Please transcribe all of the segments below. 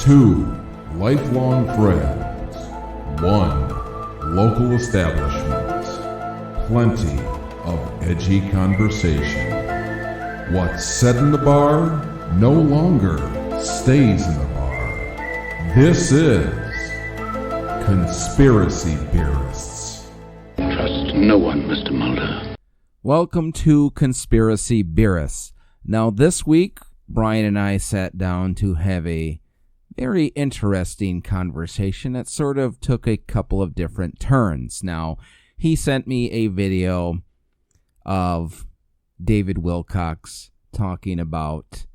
2 lifelong friends, 1 local establishment, plenty of edgy conversation. What's said in the bar no longer stays in the bar. This is Conspiracy Beerists. Trust no one, Mr. Mulder. Welcome to Conspiracy Beerists. Now this week, Brian and I sat down to have a very interesting conversation that sort of took a couple of different turns. Now, he sent me a video of David Wilcox talking about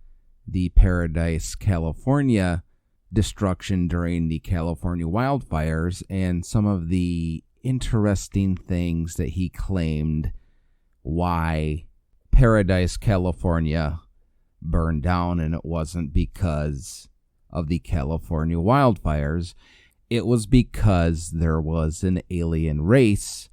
the Paradise, California destruction during the California wildfires and some of the interesting things that he claimed why Paradise, California burned down, and it wasn't because of the California wildfires. It was because there was an alien race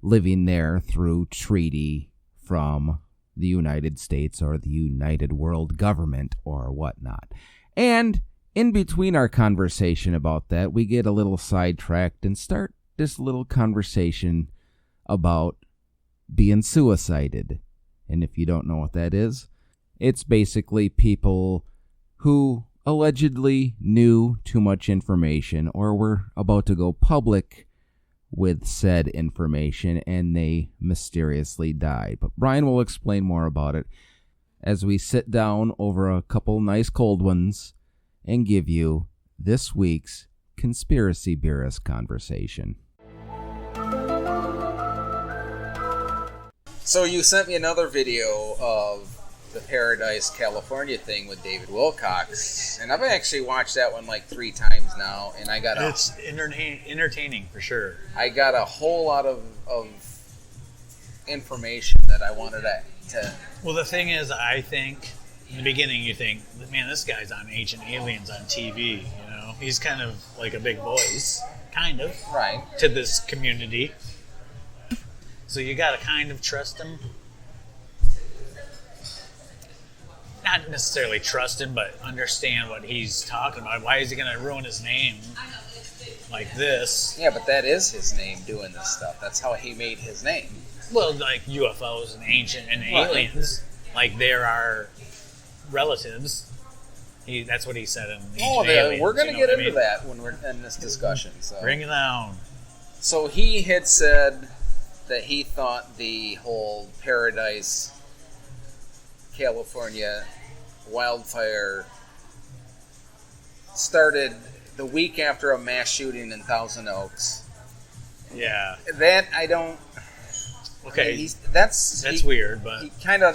living there through treaty from the United States or the United World Government or whatnot. And in between our conversation about that, we get a little sidetracked and start this little conversation about being suicided. And if you don't know what that is, it's basically people who allegedly knew too much information or were about to go public with said information and they mysteriously died. But Brian will explain more about it as we sit down over a couple nice cold ones and give you this week's Conspiracy Beerist conversation. So you sent me another video of the Paradise, California thing with David Wilcox, and I've actually watched that one like 3 times now, and it's entertaining for sure. I got a whole lot of information that I wanted to. Well, the thing is, I think in the beginning you think, man, this guy's on Ancient Aliens on TV. You know, he's kind of like a big voice, kind of, right, to this community. So you gotta kind of trust him. Not necessarily trust him, but understand what he's talking about. Why is he going to ruin his name like this? Yeah, but that is his name doing this stuff. That's how he made his name. Well, like UFOs and ancient and aliens, like there are relatives. That's what he said in Ancient Aliens. We're going to get into that when we're in this discussion. So. Bring it down. So he had said that he thought the whole Paradise, California wildfire started the week after a mass shooting in Thousand Oaks. Yeah. That I don't. Okay. I mean, that's weird, but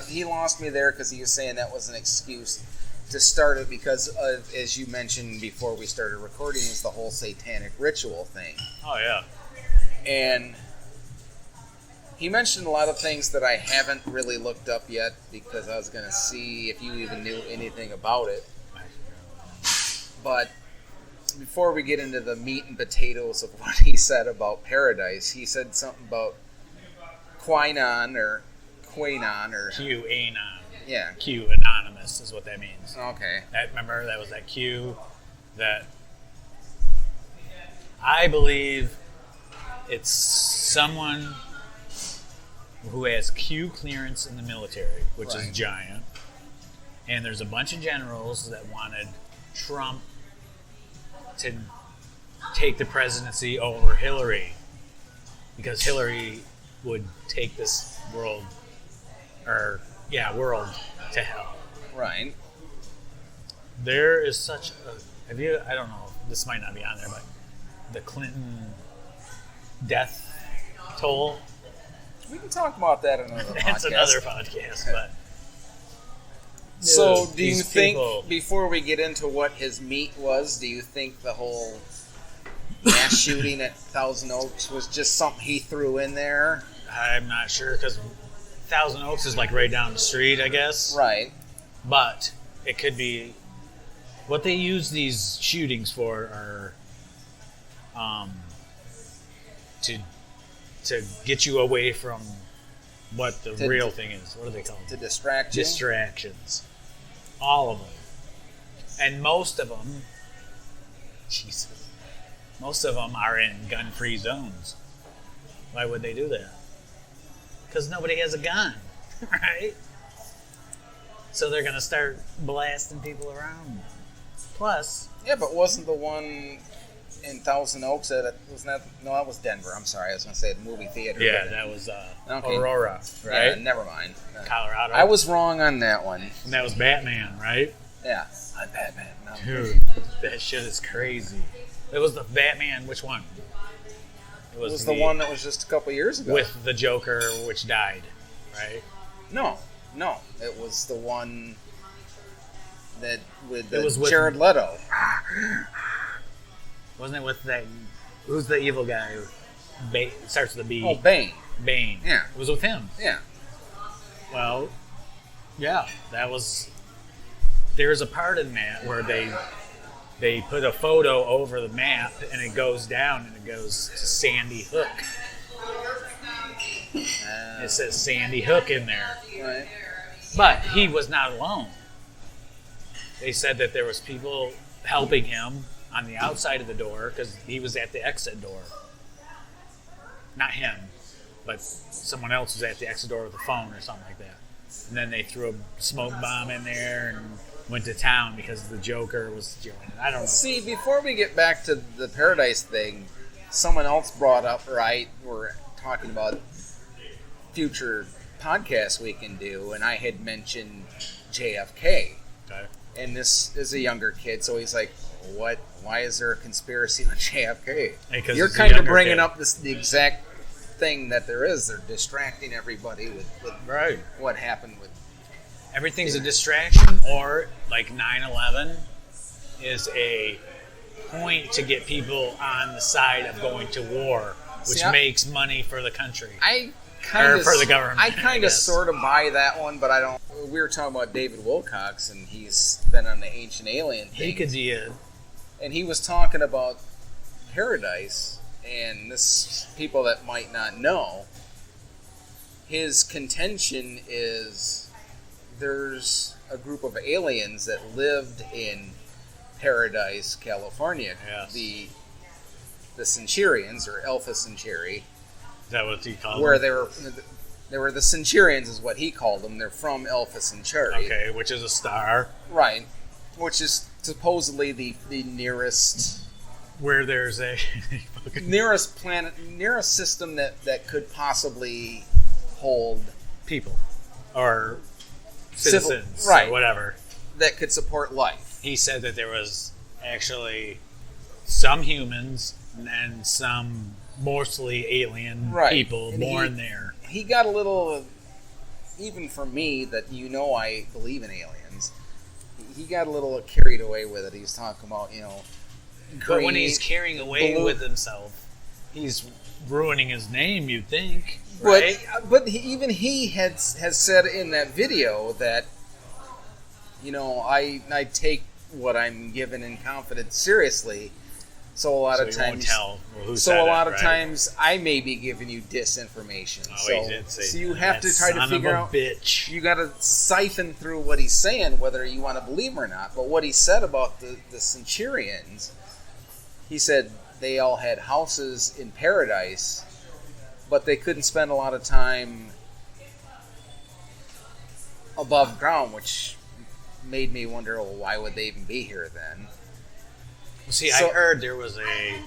he lost me there because he was saying that was an excuse to start it because of, as you mentioned before we started recording, is the whole satanic ritual thing. Oh yeah. And he mentioned a lot of things that I haven't really looked up yet because I was going to see if you even knew anything about it. But before we get into the meat and potatoes of what he said about Paradise, he said something about Quanon or QAnon. Yeah. Q anonymous is what that means. Okay. Remember that was that Q that I believe it's someone who has Q clearance in the military, which is giant. And there's a bunch of generals that wanted Trump to take the presidency over Hillary because Hillary would take this world to hell. Right. There is such a... I don't know, this might not be on there, but the Clinton death toll... We can talk about that in another podcast. It's another podcast, but... So, do you think, before we get into what his meat was, do you think the whole mass shooting at Thousand Oaks was just something he threw in there? I'm not sure, because Thousand Oaks is like right down the street, I guess. Right. But it could be... What they use these shootings for are... to get you away from what the real thing is. What are they called? To distract you? Distractions. All of them. And most of them Jesus. Most of them are in gun-free zones. Why would they do that? Because nobody has a gun, right? So they're going to start blasting people around. Plus... Yeah, but wasn't the one in Thousand Oaks that was Denver. I'm sorry, I was going to say the movie theater. Yeah, that was Aurora, right? Yeah, never mind. Colorado. I was wrong on that one. And that was Batman, right? Yeah, I'm Batman. No. Dude, that shit is crazy. It was the Batman, which one? It was the one that was just a couple years ago. With the Joker, which died, right? No. It was the one that with with Jared Leto. Wasn't it with that? Who's the evil guy? Starts with a B. Oh, Bane. Bane. Yeah. It was with him. Yeah. Well, yeah, that was... There's a part in that where they put a photo over the map and it goes down and it goes to Sandy Hook. It says Sandy Hook in there. Right. But he was not alone. They said that there was people helping him on the outside of the door because he was at the exit door. Not him, but someone else was at the exit door with a phone or something like that. And then they threw a smoke bomb in there and went to town because the Joker was doing it. I don't know. See, before we get back to the Paradise thing, someone else brought up, right, we're talking about future podcasts we can do, and I had mentioned JFK. Okay. And this is a younger kid, so he's like, "What? Why is there a conspiracy with JFK?" Because you're it's a kind of younger bringing kid. up the exact thing that there is. They're distracting everybody with Right. what happened with. Everything's a distraction, or like 9/11 is a point to get people on the side of going to war, which See, makes money for the country. I kind of for the government, I kind I of guess. sort of buy that one, but I don't. We were talking about David Wilcox, and he's been on the Ancient Alien thing. He could be a... And he was talking about Paradise, and this people that might not know, his contention is there's a group of aliens that lived in Paradise, California. Yes. The Centurions, or Alpha Centauri, Is that what he called where them? they were the Centurions is what he called them. They're from Alpha Centauri. Okay, which is a star. Right. Which is supposedly the nearest Where there's a... nearest planet, nearest system that could possibly hold people. Or Civil- citizens. right. Or whatever. that could support life. He said that there was actually some humans and some mostly alien Right. people And born there. He got a little, even for me, that I believe in aliens. He got a little carried away with it. He's talking about, But when green, he's carrying away blue. with himself, he's ruining his name, you'd think. But Right? even he has said in that video that I take what I'm given in confidence seriously. So a lot So of you won't times, tell who said a it, lot of right? times I may be giving you disinformation. Oh, so, he did say so you that. have to try to Son figure of a out. bitch. You got to siphon through what he's saying, whether you want to believe him or not. But what he said about the Centurions, he said they all had houses in paradise, but they couldn't spend a lot of time above ground, which made me wonder, well, why would they even be here then? See, So- I heard there was a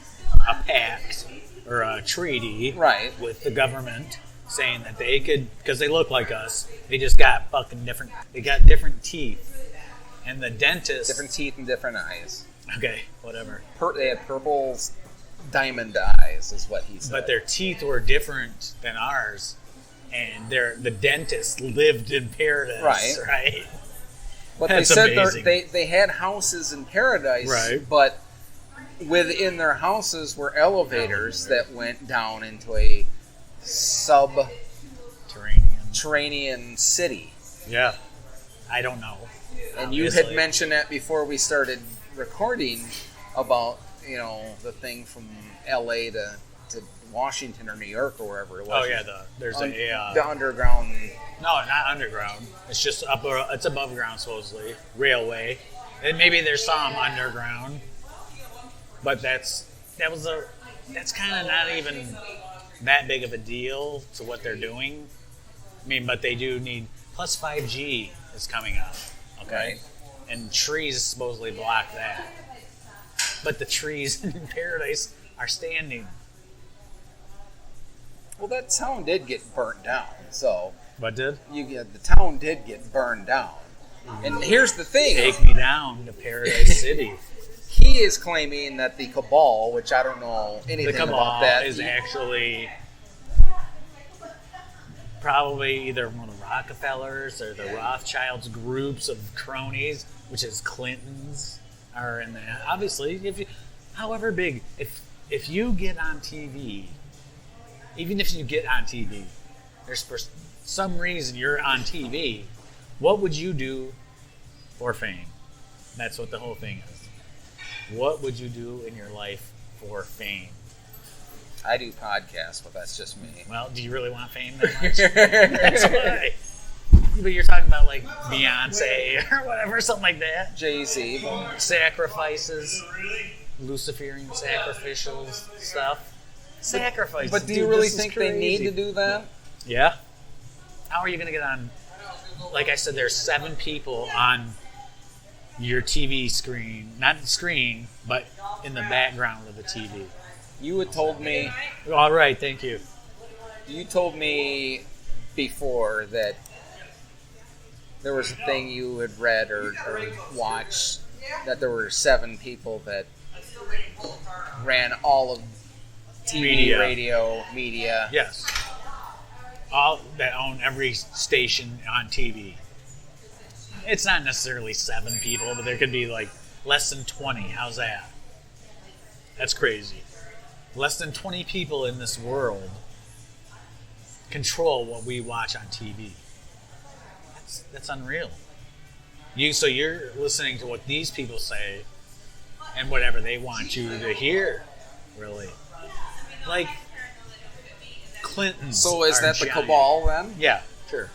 pact or a treaty Right. with the government saying that they could, because they look like us, they just got fucking different, they got different teeth. And the dentist... Different teeth and different eyes. Okay, whatever. They had purple diamond eyes, is what he said. But their teeth were different than ours. And the dentist lived in paradise, right? But That's they said amazing. they had houses in paradise, Right. but within their houses were elevators that went down into a subterranean city. Yeah. I don't know. And you had Obviously. mentioned that before we started recording about, the thing from LA to Washington or New York or wherever it was. Oh, yeah, there's the underground. No, not underground. It's just it's above ground, supposedly. Railway. And maybe there's some underground. But that's kind of not even that big of a deal to what they're doing. I mean, but they do need, plus 5G is coming out, okay? Right. And trees supposedly block that. But the trees in paradise are standing. Well, that town did get burnt down, so What did? the town did get burned down. And here's the thing. Take me down to Paradise City. He is claiming that the cabal, which I don't know anything The cabal about that, is actually probably either one of the Rockefellers or the Rothschilds groups of cronies, which is Clintons, are in that. Obviously, however big, if you get on TV, even if you get on TV, there's for some reason you're on TV, what would you do for fame? That's what the whole thing is. What would you do in your life for fame? I do podcasts, but that's just me. Well, do you really want fame that much? That's why. But you're talking about like Beyonce or whatever, something like that. Jay-Z. Sacrifices, Luciferian sacrificial stuff. Sacrifices. But do you Dude, really this is think they need crazy. to do that? Yeah. How are you going to get on? Like I said, there's 7 people on your TV screen, not the screen, but in the background of the TV. You had told me. All right, thank you. You told me before that there was a thing you had read or watched that there were 7 people that ran all of TV, Media. radio, media. Yes. All that own every station on TV. It's not necessarily 7 people, but there could be like less than 20. How's that? That's crazy. Less than 20 people in this world control what we watch on TV. That's unreal. So you're listening to what these people say and whatever they want you to hear, really. Like Clintons. So is are that the giant. cabal then? Yeah, sure.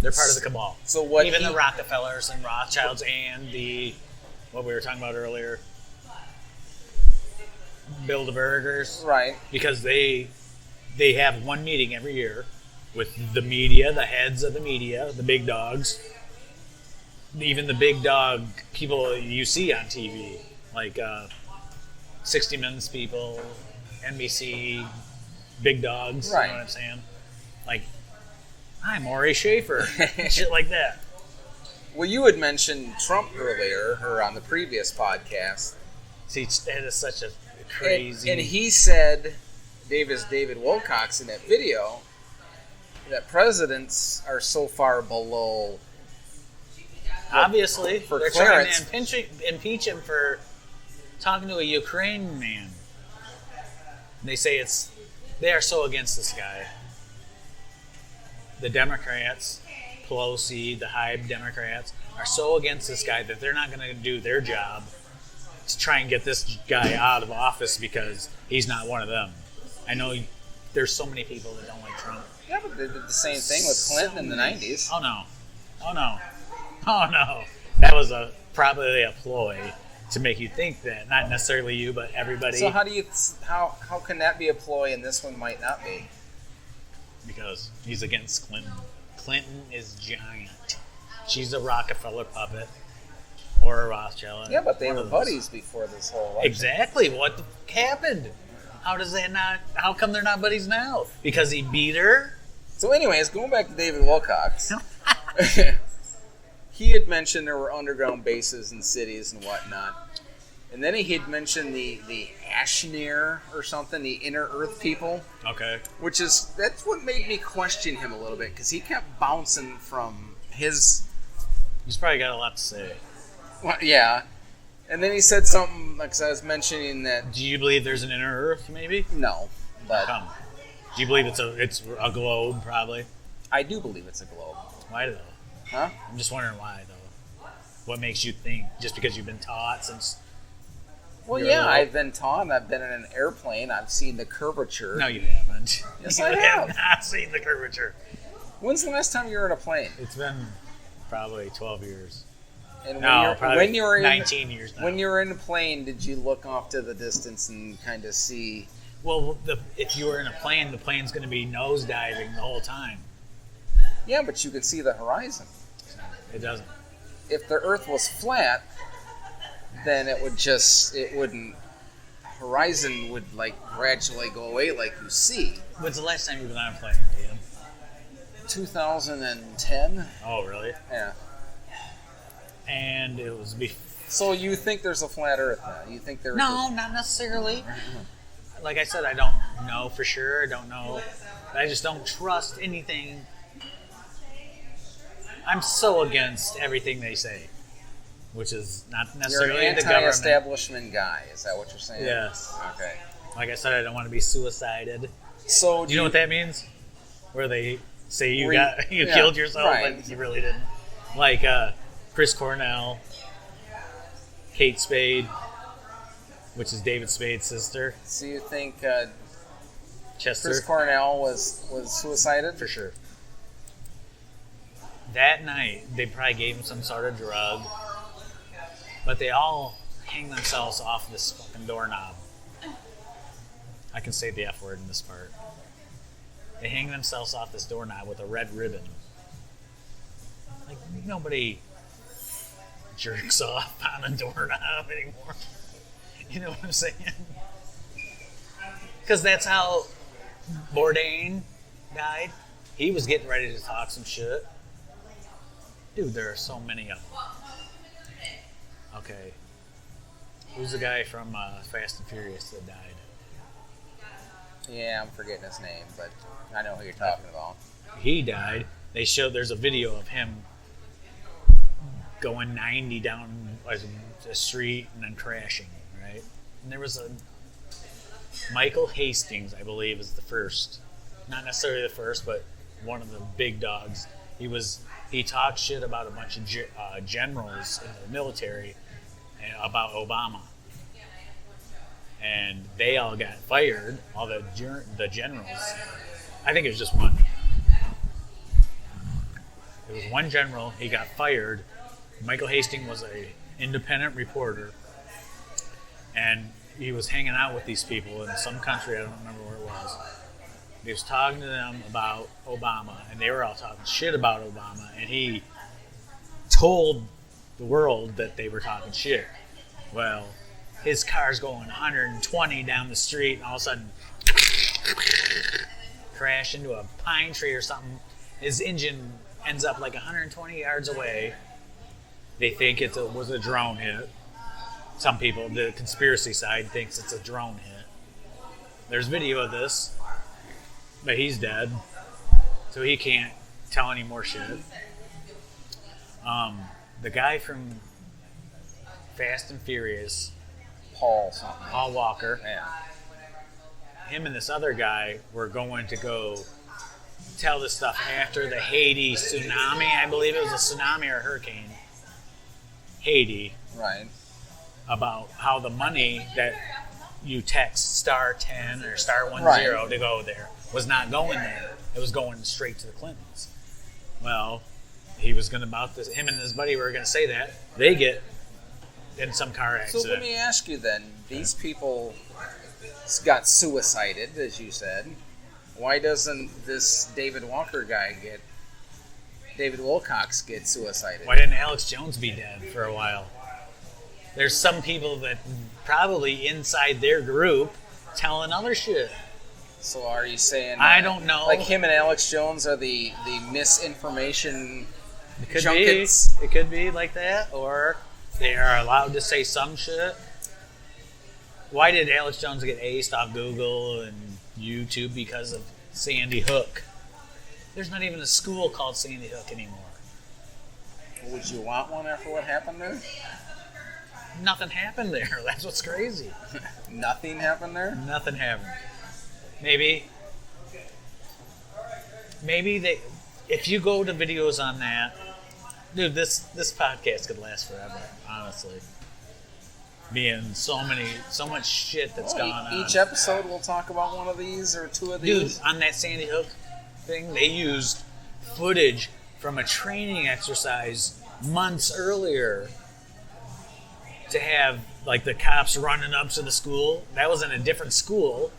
They're part of the cabal. So what Even he- the Rockefellers and Rothschilds and the what we were talking about earlier, Bilderbergers, Right. because they have one meeting every year with the media, the heads of the media, the big dogs, even the big dog people you see on TV, like 60 Minutes people, NBC, big dogs, Right. you know what I'm saying? Like, hi, Maury Schaefer, shit like that. Well, you had mentioned Trump earlier, or on the previous podcast. See, that is such a crazy... And he said, David Wilcox in that video, that presidents are so far below. Obviously, for they're clearance. trying to impeach him for talking to a Ukraine man. They say they are so against this guy. The Democrats, Pelosi, the Hyde Democrats, are so against this guy that they're not going to do their job to try and get this guy out of office because he's not one of them. I know there's so many people that don't like Trump. Yeah, but they did the same thing with Clinton in the 90s. Oh no. Oh no. Oh no. That was probably a ploy to make you think that. Not necessarily you, but everybody. So how can that be a ploy and this one might not be? Because he's against Clinton. Clinton is giant. She's a Rockefeller puppet. Or a Rothschild. Yeah, but they One were of those. buddies before this whole election. Exactly. What the happened? How come they're not buddies now? Because he beat her? So anyways, going back to David Wilcox. He had mentioned there were underground bases in cities and whatnot. And then he had mentioned the Ashnir or something, the inner earth people. Okay. That's what made me question him a little bit, because he kept bouncing from his... He's probably got a lot to say. Well, yeah. And then he said something, like I was mentioning that... Do you believe there's an inner Earth, maybe? No, but Come. Do you believe it's a globe, probably? I do believe it's a globe. Why, though? Huh? I'm just wondering why, though. What makes you think? Just because you've been taught since... Well, You're yeah, little? I've been taught. I've been in an airplane. I've seen the curvature. No, you haven't. Yes, You I have. not seen the curvature. When's the last time you were in a plane? It's been probably 12 years. And No, probably when you were 19 years now. When you were in a plane, did you look off to the distance and kind of see? Well, if you were in a plane, the plane's going to be nosediving the whole time. Yeah, but you could see the horizon. It doesn't. If the Earth was flat, then it wouldn't. Horizon would like gradually go away, like you see. When's the last time you've been on a plane, Ian? 2010. Oh, really? Yeah. And it was So you think there's a flat Earth now? You think there's No, not necessarily. Like I said, I don't know for sure. I don't know. I just don't trust anything. I'm so against everything they say, which is not You're necessarily an the government. anti-establishment guy. Is that what you're saying? Yes. Okay. Like I said, I don't want to be suicided. So Do you know what that means? Where they say you yeah, killed yourself, right. but you really didn't. Like Chris Cornell, Kate Spade, which is David Spade's sister. So you think Chester. Chris Cornell was suicided? For sure. That night, they probably gave him some sort of drug, but they all hang themselves off this fucking doorknob. I can say the F word in this part. They hang themselves off this doorknob with a red ribbon. Like, nobody jerks off on a doorknob anymore. You know what I'm saying? Because that's how Bourdain died. He was getting ready to talk some shit. Dude, there are so many of them. Okay. Who's the guy from Fast and Furious that died? Yeah, I'm forgetting his name, but I know who you're talking about. He died. There's a video of him going 90 down a street and then crashing, right? And there was a Michael Hastings, I believe, is the first. Not necessarily the first, but one of the big dogs. He talked shit about a bunch of generals in the military about Obama. And they all got fired, all the generals. I think it was just one. It was one general, he got fired. Michael Hastings was an independent reporter. And he was hanging out with these people in some country, I don't remember where it was. He was talking to them about Obama, and they were all talking shit about Obama, and he told the world that they were talking shit. Well, his car's going 120 down the street, and all of a sudden, crash into a pine tree or something. His engine ends up like 120 yards away. They think it was a drone hit. Some people, the conspiracy side, thinks it's a drone hit. There's video of this. But he's dead, so he can't tell any more shit. The guy from Fast and Furious, Paul something. Paul Walker, Yeah. him and this other guy were going to go tell this stuff after the Haiti tsunami. I believe it was a tsunami or a hurricane. Haiti. Right. About how the money that you text *10 or *10 Right. to go there was not going there. It was going straight to the Clintons. Well, he was going to him and his buddy were going to say that. They get in some car accident. So let me ask you then, these people got suicided, as you said. Why doesn't this David Wilcox get suicided? Why didn't Alex Jones be dead for a while? There's some people that probably inside their group telling other shit. So are you saying... I don't know. Like him and Alex Jones are the misinformation It could junkets? be. It could be like that. Or they are allowed to say some shit. Why did Alex Jones get aced off Google and YouTube? Because of Sandy Hook. There's not even a school called Sandy Hook anymore. Would you want one after what happened there? Nothing happened there. That's what's crazy. Nothing happened there? Nothing happened. Maybe they. If you go to videos on that, dude, this podcast could last forever. Honestly, being so much shit that's gone on. Each episode we'll talk about one of these or two of these. Dude, on that Sandy Hook thing, they used footage from a training exercise months earlier to have like the cops running up to the school. That was in a different school.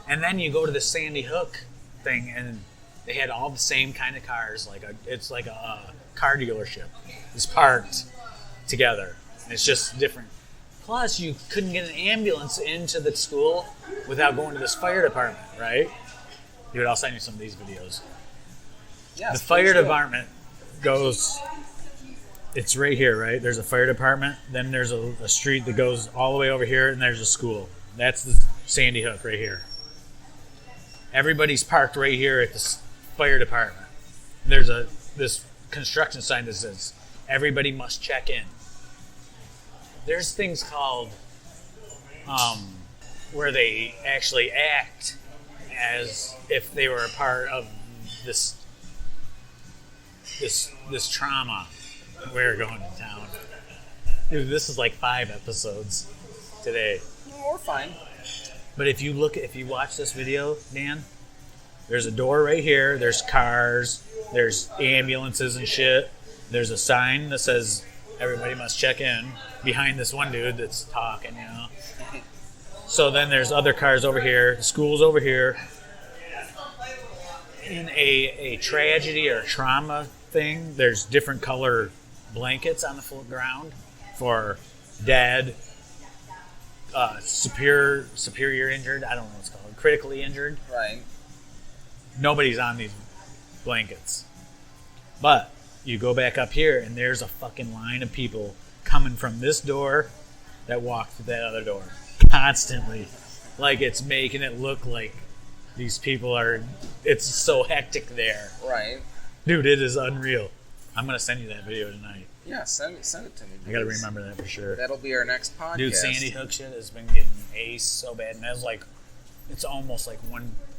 And then you go to the Sandy Hook thing, and they had all the same kind of cars. It's like a car dealership. It's parked together. And it's just different. Plus, you couldn't get an ambulance into the school without going to this fire department, right? Dude, I'll send you some of these videos. Yes, the fire please do. department goes... It's right here, right? There's a fire department. Then there's a street that goes all the way over here, and there's a school. That's the Sandy Hook right here. Everybody's parked right here at the fire department. There's this construction sign that says, everybody must check in. There's things called where they actually act as if they were a part of this trauma we're going to town. Dude, this is like 5 episodes today. We're fine. But if you watch this video, Dan, there's a door right here, there's cars, there's ambulances and shit. There's a sign that says everybody must check in behind this one dude that's talking, you know. So then there's other cars over here, the school's over here. In a tragedy or trauma thing, there's different color blankets on the full ground for dead, superior injured, I don't know what it's called, critically injured. Right. Nobody's on these blankets. But you go back up here, and there's a fucking line of people coming from this door that walk through that other door constantly. Like, it's making it look like these people are... It's so hectic there. Right. Dude, it is unreal. I'm going to send you that video tonight. Yeah, send it to me. I got to remember that for sure. That'll be our next podcast. Dude, Sandy Hook shit has been getting ace so bad. And that's like... It's almost like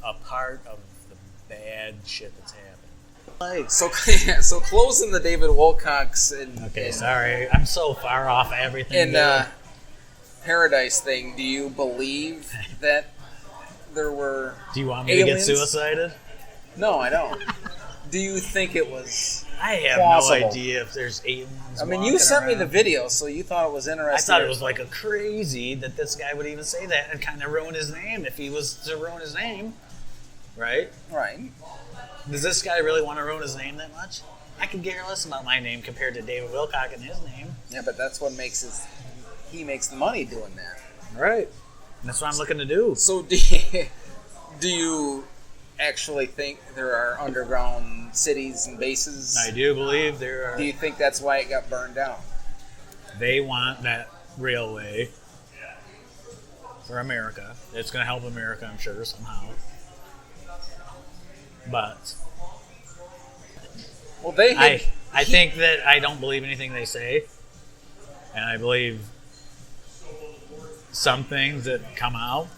a part of the bad shit that's happened. Like, So closing the David Wilcox okay, sorry. I'm so far off everything. Paradise thing, do you believe that there were Do you want me aliens? to get suicided? No, I don't. Do you think it was I have plausible? no idea if there's aliens. I mean, you walking sent me the around. video, so you thought it was interesting. I thought it was like a crazy that this guy would even say that and kind of ruin his name if he was to ruin his name, right? Right. Does this guy really want to ruin his name that much? I could care less about my name compared to David Wilcock and his name. Yeah, but that's what makes he makes the money doing that. Right. And that's what I'm looking to do. So do you actually think there are underground cities and bases? I do believe there are. Do you think that's why it got burned down? They want that railway for America. It's going to help America, I'm sure, somehow. But Well, I think that I don't believe anything they say, and I believe some things that come out.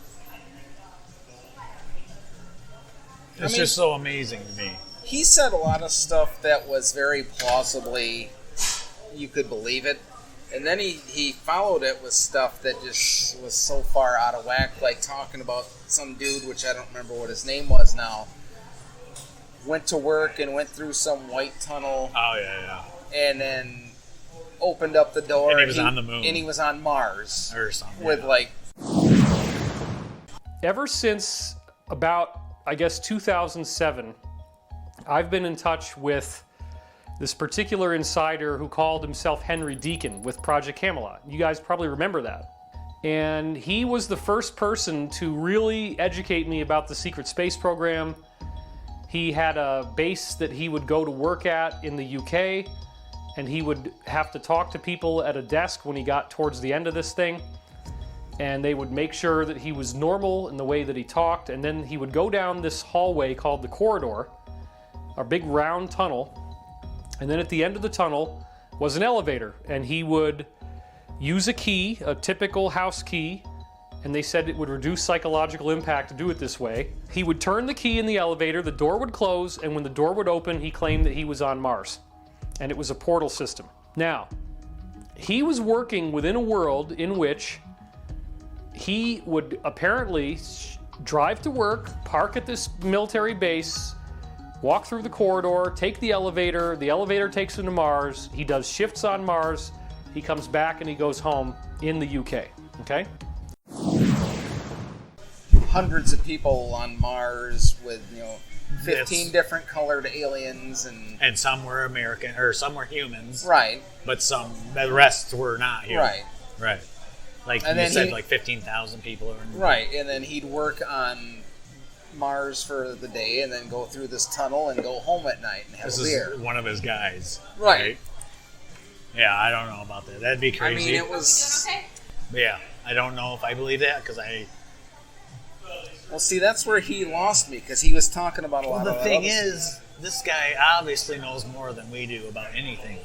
It's just so amazing to me. He said a lot of stuff that was very plausibly, you could believe it. And then he followed it with stuff that just was so far out of whack, like talking about some dude, which I don't remember what his name was now, went to work and went through some white tunnel. Oh, yeah. And then opened up the door. And he was on the moon. And he was on Mars. Or something. With, like... Ever since about, I guess, 2007, I've been in touch with this particular insider who called himself Henry Deacon with Project Camelot. You guys probably remember that. And he was the first person to really educate me about the secret space program. He had a base that he would go to work at in the UK, and he would have to talk to people at a desk when he got towards the end of this thing. And they would make sure that he was normal in the way that he talked, and then he would go down this hallway called the corridor, a big round tunnel, and then at the end of the tunnel was an elevator, and he would use a key, a typical house key, and they said it would reduce psychological impact to do it this way. He would turn the key in the elevator, the door would close, and when the door would open, he claimed that he was on Mars, and it was a portal system. Now, he was working within a world in which he would apparently drive to work, park at this military base, walk through the corridor, take the elevator takes him to Mars, he does shifts on Mars, He comes back and he goes home in the UK. Okay? Hundreds of people on Mars with 15 different colored aliens and some were American or some were humans, right? But the rest were not human, right. Like and you said, like 15,000 people are right, and then he'd work on Mars for the day, and then go through this tunnel and go home at night and have a beer. Is one of his guys, right? Yeah, I don't know about that. That'd be crazy. I mean, it was. Yeah, I don't know if I believe that because I. Well, see, that's where he lost me because he was talking about a lot of. Well, the thing is, this guy obviously knows more than we do about anything.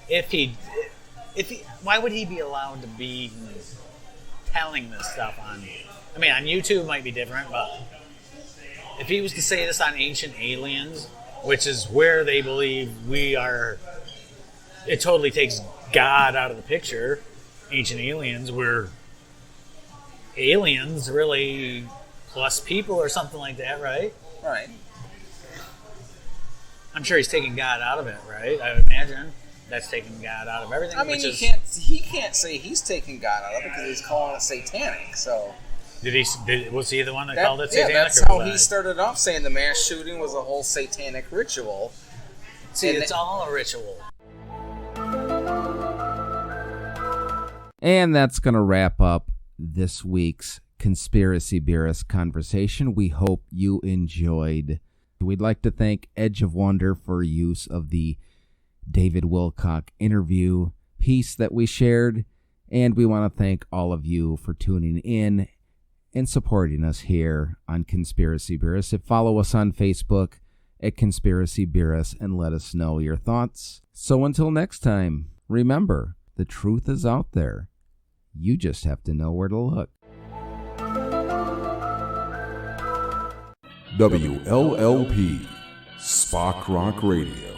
If he, why would he be allowed to be telling this stuff on? I mean, on YouTube might be different, but if he was to say this on Ancient Aliens, which is where they believe we are, it totally takes God out of the picture. Ancient Aliens, where aliens really plus people or something like that, right? Right. I'm sure he's taking God out of it, right? I would imagine that's taking God out of everything. I mean, he can't say he's taking God out of it because he's calling it satanic. So was he the one that called it satanic? Yeah, that's how he started off saying the mass shooting was a whole satanic ritual. See, it's all a ritual. And that's going to wrap up this week's Conspiracy Beerists conversation. We hope you enjoyed. We'd like to thank Edge of Wonder for use of the David Wilcock interview piece that we shared. And we want to thank all of you for tuning in and supporting us here on Conspiracy Beerists. Follow us on Facebook at Conspiracy Beerists and let us know your thoughts. So until next time, remember, the truth is out there. You just have to know where to look. WLLP, Spock Rock Radio.